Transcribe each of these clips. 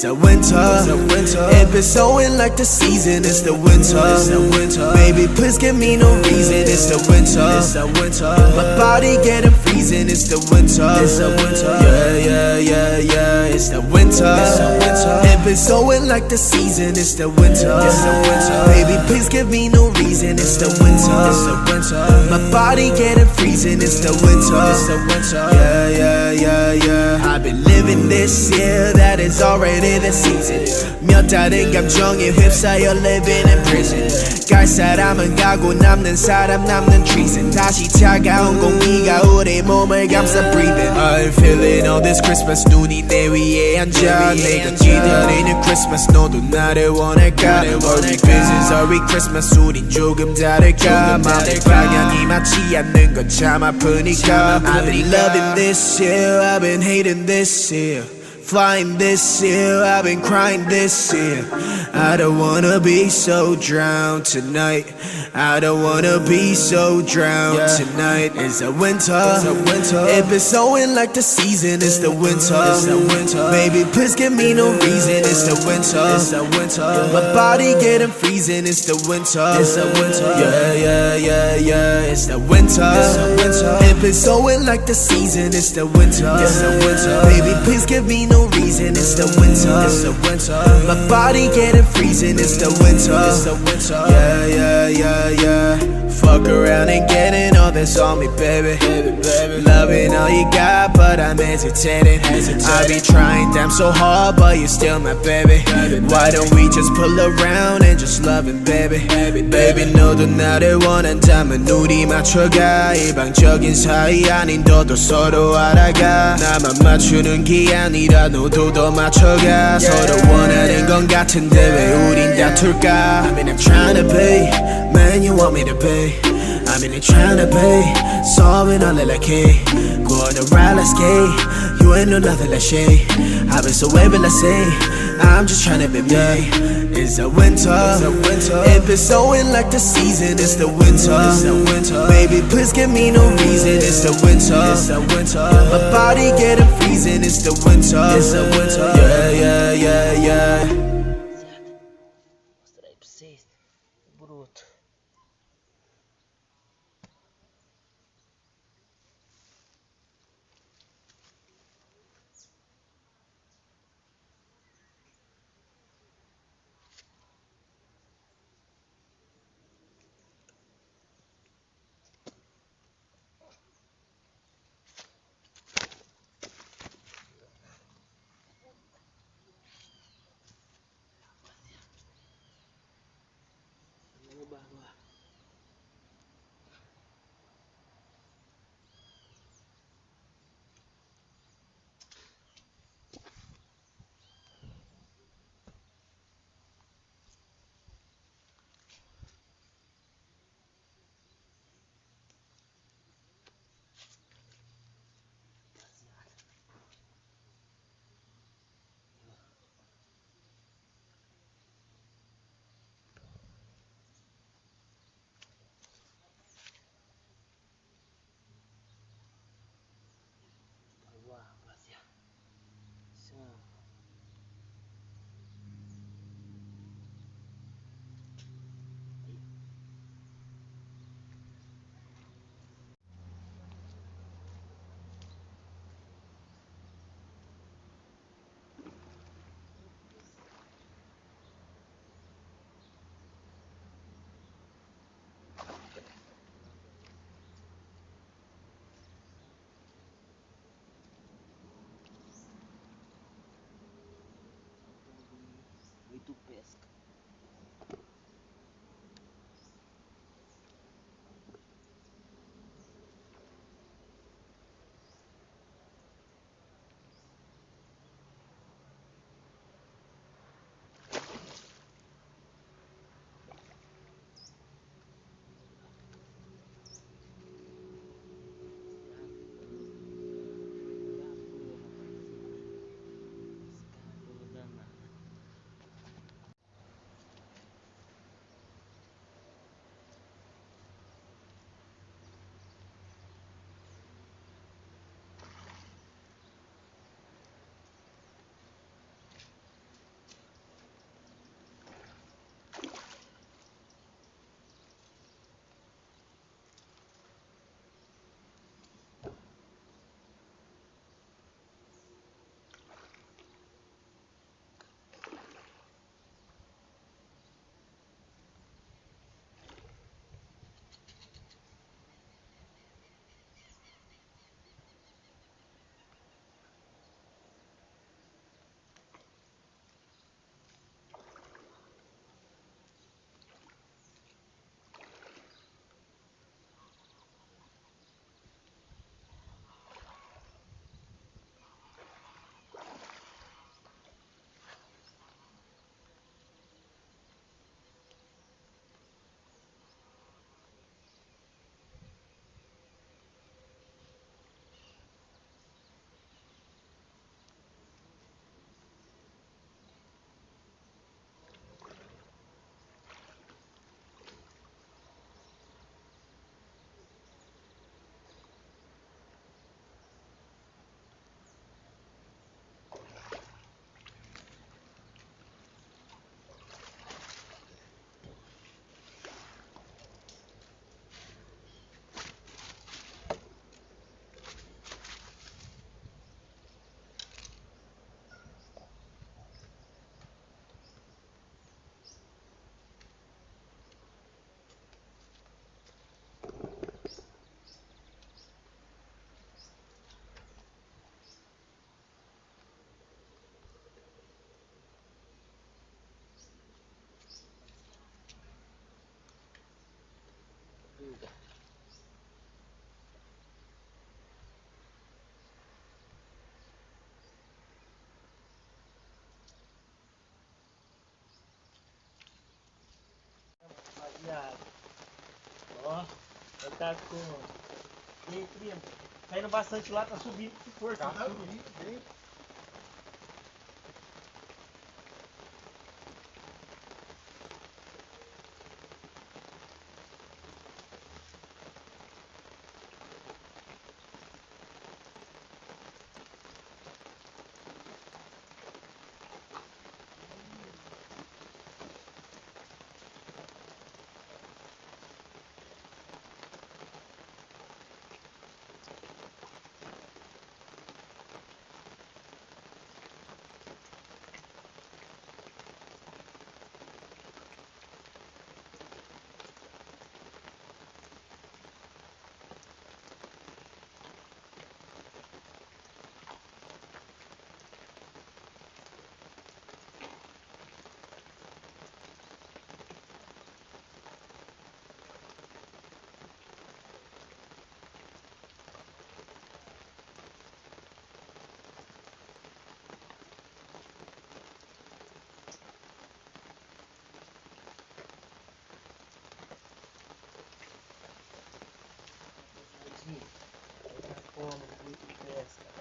It's the winter. It been snowing like the season. It's the winter. Baby, please give me no reason. It's the winter. My body getting freezing. It's the winter. Yeah. It's the winter. It been snowing like the season. It's the winter. Baby, please give me no reason. It's the winter. My body getting freezing. It's the winter. Yeah. I've been living this year. That is already the season. 몇 다른 감정에 휩싸여 living in prison. 갈 사람은 가고 남는 사람 남는 treason. 다시 차가운 공기가 우리 몸을 감싸 breathing. I'm feeling all this Christmas. 눈이 내 위에 앉아 내가 기다리는 Christmas. 너도 나를 원할까? Are we business? Are we Christmas? 우린 조금 다를까? 마음의 방향이 맞지 않는 건 참 아프니까. I've been loving this year. I've been hating this year. Flying this year, I've been crying this year. I don't wanna be so drowned tonight. I don't wanna be so drowned tonight. It's the winter. It been snowing like the season. It's the winter. Baby, please give me no reason. It's the winter. My body getting freezing. It's the winter. Yeah. It's the winter. It been snowing like the season. It's the winter. Baby, please give me no reason. It's the winter. My body getting freezing. It's the winter. Yeah. Fuck around and getting all this on me, baby. Loving all you got, but I'm hesitating. I be trying damn so hard, but you're still my baby. Why don't we just pull around and just love it, baby? Baby, 너도 나를 원한다면 우리 맞춰가. 일방적인 사이 아닌 너도 서로 알아가. 나만 맞추는 게 아니라 너도 더 맞춰가. 서로 원하는 건 같은데 왜 우린 다툴까? I mean I'm tryna be man you want me to be. I mean I'm tryna be solving all like hey. Going around like skate. You ain't know nothing like shit. I've been so able to say I'm just tryna be me. It's the winter. It been snowing like the season. It's the winter. Baby, please give me no reason. It's the winter. My body getting freezing. It's the winter. Yeah. Mostrei pra vocês. Bruto. água. Ó, ele tá com... E aí, primo? Tá indo bastante lá, tá subindo com força. Tá subindo bem. Como muito pesca.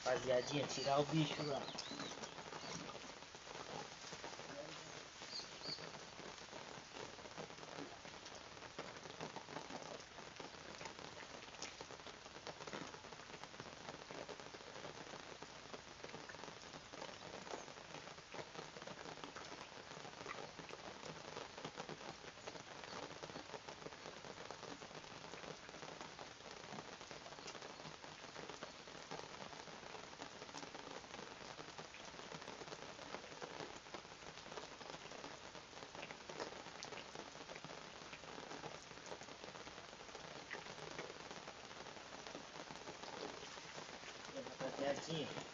Rapaziadinha, tirar o bicho lá. Rapaziadinha.